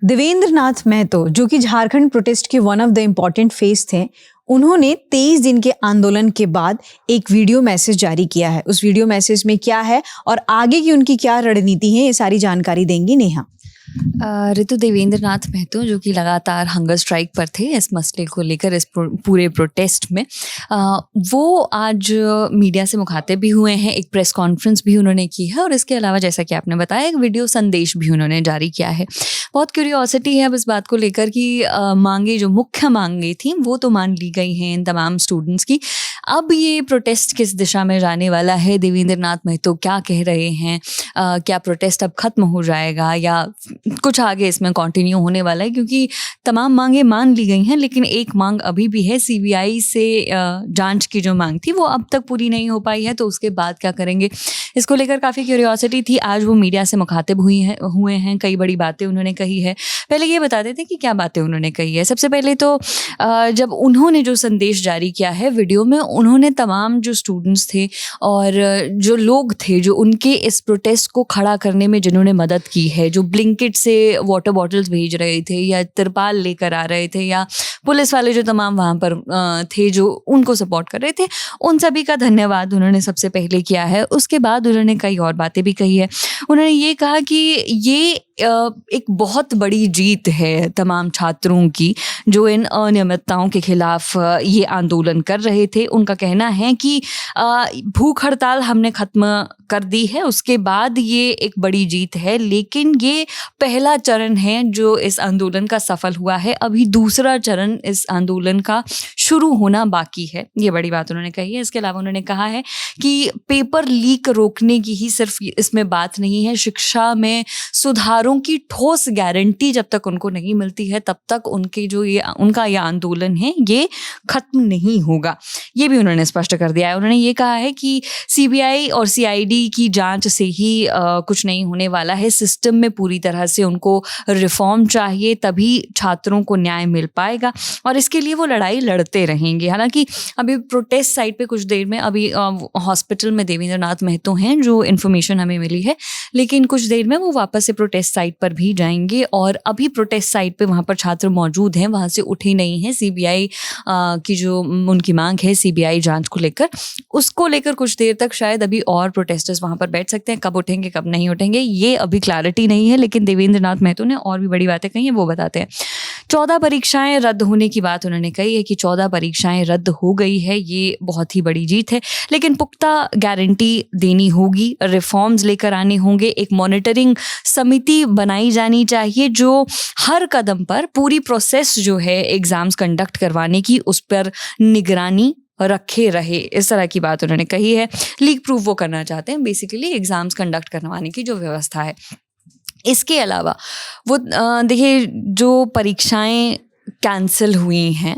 देवेंद्र नाथ महतो, जो कि झारखंड प्रोटेस्ट के one of the important face थे, उन्होंने 23 दिन के आंदोलन के बाद एक वीडियो मैसेज जारी किया है। उस वीडियो मैसेज में क्या है और आगे की उनकी क्या रणनीति है, ये सारी जानकारी देंगी नेहा। ऋतु, देवेंद्र नाथ महतो जो कि लगातार हंगर स्ट्राइक पर थे इस मसले को लेकर, इस पूरे प्रोटेस्ट में, वो आज मीडिया से मुखातिब भी हुए हैं। एक प्रेस कॉन्फ्रेंस भी उन्होंने की है और इसके अलावा जैसा कि आपने बताया एक वीडियो संदेश भी उन्होंने जारी किया है। बहुत क्यूरियोसिटी है अब इस बात को लेकर कि मांगे, जो मुख्य मांगे थी वो तो मान ली गई हैं इन तमाम स्टूडेंट्स की। अब ये प्रोटेस्ट किस दिशा में जाने वाला है, देवेंद्र नाथ महतो क्या कह रहे हैं, क्या प्रोटेस्ट अब खत्म हो जाएगा या कुछ आगे इसमें कंटिन्यू होने वाला है, क्योंकि तमाम मांगे मान ली गई हैं लेकिन एक मांग अभी भी है। सीबीआई से जांच की जो मांग थी वो अब तक पूरी नहीं हो पाई है, तो उसके बाद क्या करेंगे, इसको लेकर काफ़ी क्यूरियोसिटी थी। आज वो मीडिया से मुखातिब हुए हैं, कई बड़ी बातें उन्होंने कही है। पहले ये बता देते कि क्या बातें उन्होंने कही है। सबसे पहले तो जब उन्होंने जो संदेश जारी किया है वीडियो में, उन्होंने तमाम जो स्टूडेंट्स थे और जो लोग थे जो उनके इस प्रोटेस्ट को खड़ा करने में जिन्होंने मदद की है, जो ब्लिंकिट से वाटर बॉटल्स भेज रहे थे या तिरपाल लेकर आ रहे थे या पुलिस वाले जो तमाम वहाँ पर थे जो उनको सपोर्ट कर रहे थे, उन सभी का धन्यवाद उन्होंने सबसे पहले किया है। उसके बाद उन्होंने कई और बातें भी कही है। उन्होंने ये कहा कि ये एक बहुत बड़ी जीत है तमाम छात्रों की जो इन अनियमितताओं के खिलाफ ये आंदोलन कर रहे थे। उनका कहना है कि भूख हड़ताल हमने ख़त्म कर दी है, उसके बाद ये एक बड़ी जीत है, लेकिन ये पहला चरण है जो इस आंदोलन का सफल हुआ है। अभी दूसरा चरण इस आंदोलन का शुरू होना बाकी है। ये बड़ी बात उन्होंने कही है। इसके अलावा उन्होंने कहा है कि पेपर लीक रोकने की ही सिर्फ इसमें बात नहीं है, शिक्षा में सुधारों की ठोस गारंटी जब तक उनको नहीं मिलती है तब तक उनका ये आंदोलन है ये खत्म नहीं होगा। ये भी उन्होंने स्पष्ट कर दिया है। उन्होंने ये कहा है कि सीबीआई और सीआईडी की जांच से ही कुछ नहीं होने वाला है, सिस्टम में पूरी तरह से उनको रिफॉर्म चाहिए, तभी छात्रों को न्याय मिल पाएगा और इसके लिए वो लड़ाई लड़ते रहेंगे। हालांकि अभी प्रोटेस्ट साइट पे कुछ देर में अभी हॉस्पिटल में देवेंद्र नाथ महतो हैं, जो इन्फॉर्मेशन हमें मिली है, लेकिन कुछ देर में वो वापस से प्रोटेस्ट साइट पर भी जाएंगे और अभी प्रोटेस्ट साइट पे वहाँ पर छात्र मौजूद हैं, वहाँ से उठे नहीं हैं। सीबीआई की जो उनकी मांग है सीबीआई जांच को लेकर, उसको लेकर कुछ देर तक शायद अभी और प्रोटेस्टर्स वहाँ पर बैठ सकते हैं। कब उठेंगे कब नहीं उठेंगे ये अभी क्लैरिटी नहीं है, लेकिन देवेंद्र नाथ महतो ने और भी बड़ी बातें कही हैं, वो बताते हैं। 14 परीक्षाएं रद्द होने की बात उन्होंने कही है कि 14 परीक्षाएं रद्द हो गई है, ये बहुत ही बड़ी जीत है, लेकिन पुख्ता गारंटी देनी होगी, रिफॉर्म्स लेकर आने होंगे, एक मॉनिटरिंग समिति बनाई जानी चाहिए जो हर कदम पर पूरी प्रोसेस जो है एग्जाम्स कंडक्ट करवाने की उस पर निगरानी रखे रहे। इस तरह की बात उन्होंने कही है। लीक प्रूफ वो करना चाहते हैं, बेसिकली एग्जाम्स कंडक्ट करवाने की जो व्यवस्था है। इसके अलावा वो देखिए, जो परीक्षाएं कैंसिल हुई हैं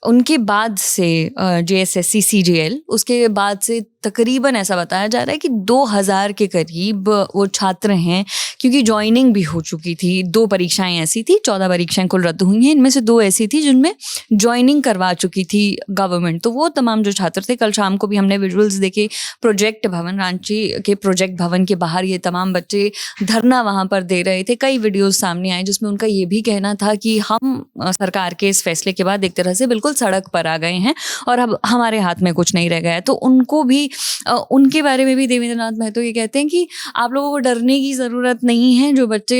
उनके बाद से जेएसएससी सीजीएल, उसके बाद से तकरीबन ऐसा बताया जा रहा है कि 2000 के करीब वो छात्र हैं, क्योंकि ज्वाइनिंग भी हो चुकी थी। 2 परीक्षाएं ऐसी थी, 14 परीक्षाएं कुल रद्द हुई हैं, इनमें से 2 ऐसी थी जिनमें ज्वाइनिंग करवा चुकी थी गवर्नमेंट। तो वो तमाम जो छात्र थे, कल शाम को भी हमने विजुअल्स देखे, प्रोजेक्ट भवन, रांची के प्रोजेक्ट भवन के बाहर ये तमाम बच्चे धरना वहाँ पर दे रहे थे। कई वीडियोज़ सामने आए जिसमें उनका ये भी कहना था कि हम सरकार के इस फैसले के बाद एक तरह से बिल्कुल सड़क पर आ गए हैं और अब हमारे हाथ में कुछ नहीं रह गया है। तो उनको भी, उनके बारे में भी देवेंद्र नाथ महतो ये कहते हैं कि आप लोगों को डरने की ज़रूरत नहीं है। जो बच्चे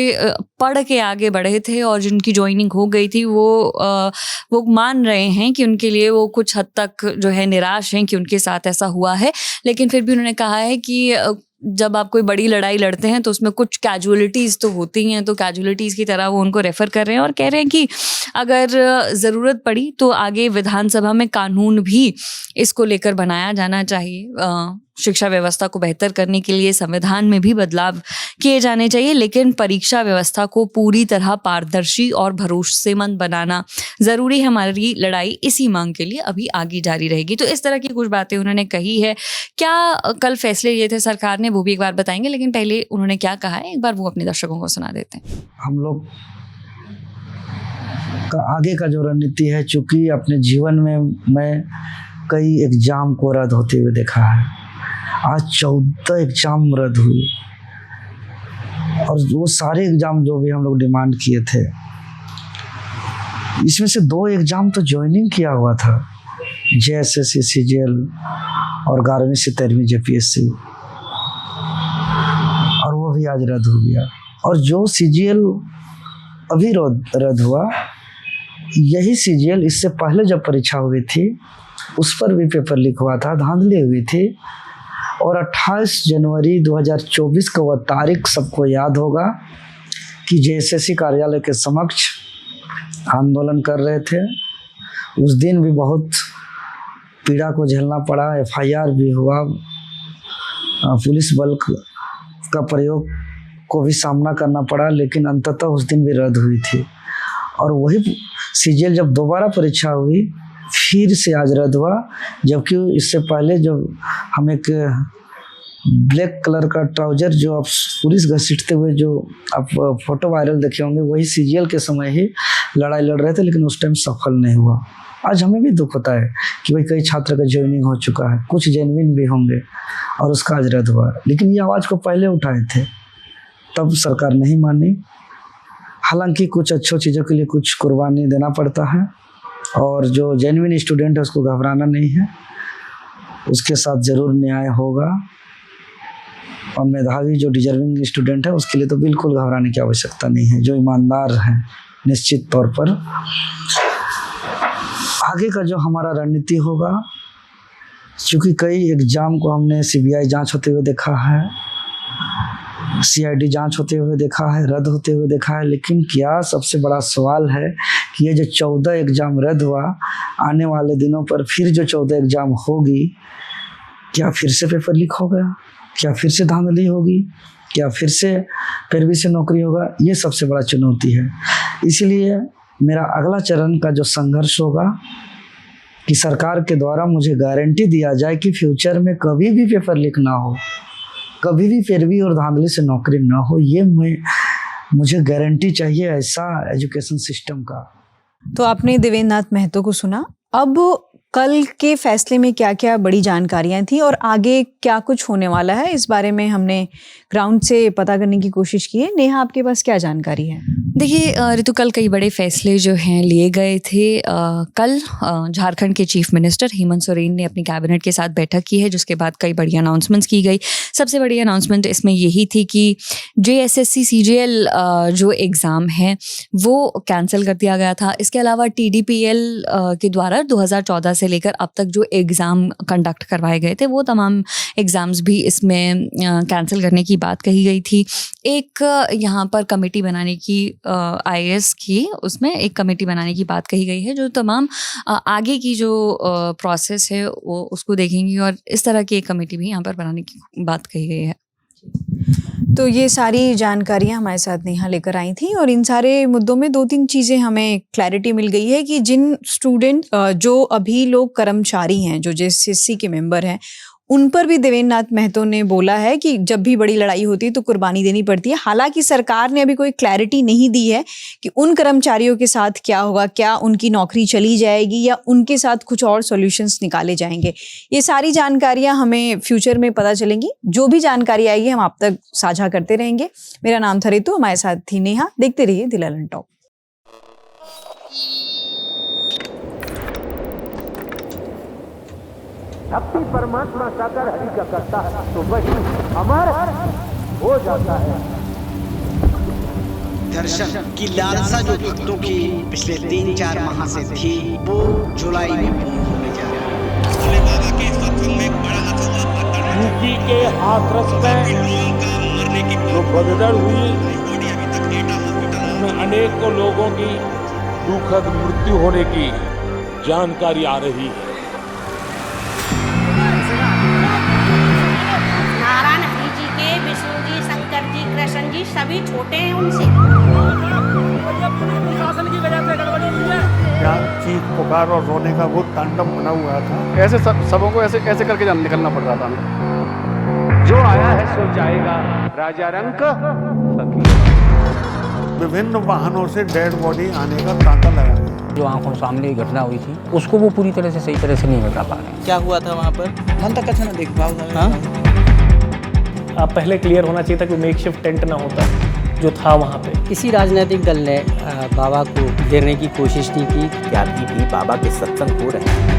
पढ़ के आगे बढ़े थे और जिनकी ज्वाइनिंग हो गई थी वो मान रहे हैं कि उनके लिए वो कुछ हद तक जो है निराश हैं कि उनके साथ ऐसा हुआ है, लेकिन फिर भी उन्होंने कहा है कि जब आप कोई बड़ी लड़ाई लड़ते हैं तो उसमें कुछ कैजुअलिटीज़ तो होती हैं, तो कैजुअलिटीज़ की तरह वो उनको रेफ़र कर रहे हैं और कह रहे हैं कि अगर ज़रूरत पड़ी तो आगे विधानसभा में कानून भी इसको लेकर बनाया जाना चाहिए। शिक्षा व्यवस्था को बेहतर करने के लिए संविधान में भी बदलाव किए जाने चाहिए, लेकिन परीक्षा व्यवस्था को पूरी तरह पारदर्शी और भरोसेमंद बनाना ज़रूरी है। हमारी लड़ाई इसी मांग के लिए अभी आगे जारी रहेगी। तो इस तरह की कुछ बातें उन्होंने कही है। क्या कल फैसले लिए थे सरकार ने, वो भी एक बार बताएंगे, लेकिन पहले उन्होंने क्या कहा है एक बार वो अपने दर्शकों को सुना देते हैं। हम लोग का आगे का जो रणनीति है, चूँकि अपने जीवन में मैं कई एग्ज़ाम को रद्द होते हुए देखा है। आज 14 एग्जाम रद्द हुई और वो सारे एग्ज़ाम जो भी हम लोग डिमांड किए थे, इसमें से 2 एग्ज़ाम तो ज्वाइनिंग किया हुआ था, JSSC CGL और 11वीं से 13वीं JPSC, और वो भी आज रद्द हो गया। और जो CGL अभी रद्द हुआ, यही CGL इससे पहले जब परीक्षा हुई थी उस पर भी पेपर लीक हुआ था, धांधली हुई थी। और 28 जनवरी 2024 का वह तारीख सबको याद होगा कि JSSC कार्यालय के समक्ष आंदोलन कर रहे थे। उस दिन भी बहुत पीड़ा को झेलना पड़ा, FIR भी हुआ, पुलिस बल का प्रयोग को भी सामना करना पड़ा, लेकिन अंततः उस दिन भी रद्द हुई थी। और वही CGL जब दोबारा परीक्षा हुई फिर से आज रद्द हुआ, जबकि इससे पहले जो हम एक ब्लैक कलर का ट्राउजर जो आप पुलिस घसीटते हुए जो आप फोटो वायरल देखे होंगे, वही CGL के समय ही लड़ाई लड़ रहे थे, लेकिन उस टाइम सफल नहीं हुआ। आज हमें भी दुख होता है कि भाई कई छात्र का ज्वाइनिंग हो चुका है, कुछ जेन्युइन भी होंगे और उसका आज रद्द हुआ, लेकिन ये आवाज़ को पहले उठाए थे, तब सरकार नहीं मानी। हालांकि कुछ अच्छी चीज़ों के लिए कुछ कुर्बानी देना पड़ता है, और जो जेन्युइन स्टूडेंट है उसको घबराना नहीं है, उसके साथ ज़रूर न्याय होगा। और मेधावी जो डिजर्विंग स्टूडेंट है उसके लिए तो बिल्कुल घबराने की आवश्यकता नहीं है, जो ईमानदार हैं निश्चित तौर पर। आगे का जो हमारा रणनीति होगा, क्योंकि कई एग्ज़ाम को हमने CBI जांच होते हुए देखा है, CID जांच होते हुए देखा है, रद्द होते हुए देखा है, लेकिन क्या सबसे बड़ा सवाल है कि ये जो 14 एग्ज़ाम रद्द हुआ, आने वाले दिनों पर फिर जो 14 एग्ज़ाम होगी, क्या फिर से पेपर लीक होगा, क्या फिर से धांधली होगी, क्या फिर से पैरवी से नौकरी होगा? ये सबसे बड़ा चुनौती है। इसीलिए मेरा अगला चरण का जो संघर्ष होगा कि सरकार के द्वारा मुझे गारंटी दिया जाए कि फ्यूचर में कभी भी पेपर लीक ना हो, कभी भी पैरवी और धांधली से नौकरी ना हो। ये मुझे गारंटी चाहिए ऐसा एजुकेशन सिस्टम का। तो आपने देवेंद्र नाथ महतो को सुना। अब कल के फैसले में क्या क्या बड़ी जानकारियां थी और आगे क्या कुछ होने वाला है, इस बारे में हमने ग्राउंड से पता करने की कोशिश की है। नेहा, आपके पास क्या जानकारी है? देखिए ऋतु, कल कई बड़े फैसले जो हैं लिए गए थे। कल झारखंड के चीफ मिनिस्टर हेमंत सोरेन ने अपनी कैबिनेट के साथ बैठक की है, जिसके बाद कई बड़ी अनाउंसमेंट्स की गई। सबसे बड़ी अनाउंसमेंट इसमें यही थी कि JSSC CGL जो एग्ज़ाम है वो कैंसिल कर दिया गया था। इसके अलावा TDPL के द्वारा 2014 से लेकर अब तक जो एग्ज़ाम कंडक्ट करवाए गए थे वो तमाम एग्ज़ाम्स भी इसमें कैंसिल करने की बात कही गई थी। एक यहाँ पर कमेटी बनाने की IAS की, उसमें एक कमेटी बनाने की बात कही गई है जो तमाम आगे की जो प्रोसेस है वो उसको देखेंगी, और इस तरह की एक कमेटी भी यहाँ पर बनाने की बात कही गई है। तो ये सारी जानकारियां हमारे साथ नेहा लेकर आई थी, और इन सारे मुद्दों में 2-3 चीज़ें हमें क्लैरिटी मिल गई है कि जिन स्टूडेंट जो अभी लोग कर्मचारी हैं, जो JSSC के मेंबर हैं, उन पर भी देवेंद्र नाथ महतो ने बोला है कि जब भी बड़ी लड़ाई होती है तो कुर्बानी देनी पड़ती है। हालांकि सरकार ने अभी कोई क्लैरिटी नहीं दी है कि उन कर्मचारियों के साथ क्या होगा, क्या उनकी नौकरी चली जाएगी या उनके साथ कुछ और सॉल्यूशंस निकाले जाएंगे। ये सारी जानकारियां हमें फ्यूचर में पता चलेंगी। जो भी जानकारी आएगी हम आप तक साझा करते रहेंगे। मेरा नाम था ऋतु, हमारे साथ थी नेहा। देखते रहिए द ललन टॉक। भक्ति परमात्मा सागर हरि का करता है तो वही अमर हो जाता है। दर्शन की लालसा जो भक्तों की पिछले 3-4 माह से थी, वो जुलाई में पूर्ण होने जा रही है। भोले बाबा के सत्संग में एक बड़ा यूपी के हाथरस में जो भगदड़ हुई, उसमें अनेकों लोगों की दुखद मृत्यु होने की जानकारी आ रही है। नारायण हरि जी के, विष्णु जी, शंकर जी, कृष्ण जी सभी छोटे हैं उनसे। क्या चीख पुकार और रोने का वो तांडव बना हुआ था। ऐसे सबों को ऐसे करके निकलना पड़ रहा था। जो आया है सो जाएगा, राजा रंक विभिन्न वाहनों से डेड बॉडी आने का तांता लगा है। जो आंखों सामने घटना हुई थी उसको वो पूरी तरह से सही तरह से नहीं बता पा रहे। क्या हुआ था वहाँ पर, हम तक अच्छा ना देख पाओ। आप पहले क्लियर होना चाहिए था कि मेक शिफ्ट टेंट ना होता। जो था वहाँ पे। किसी राजनीतिक दल ने बाबा को घेरने की कोशिश नहीं की। विद्यार्थी भी बाबा के सत्संग हो रहे हैं।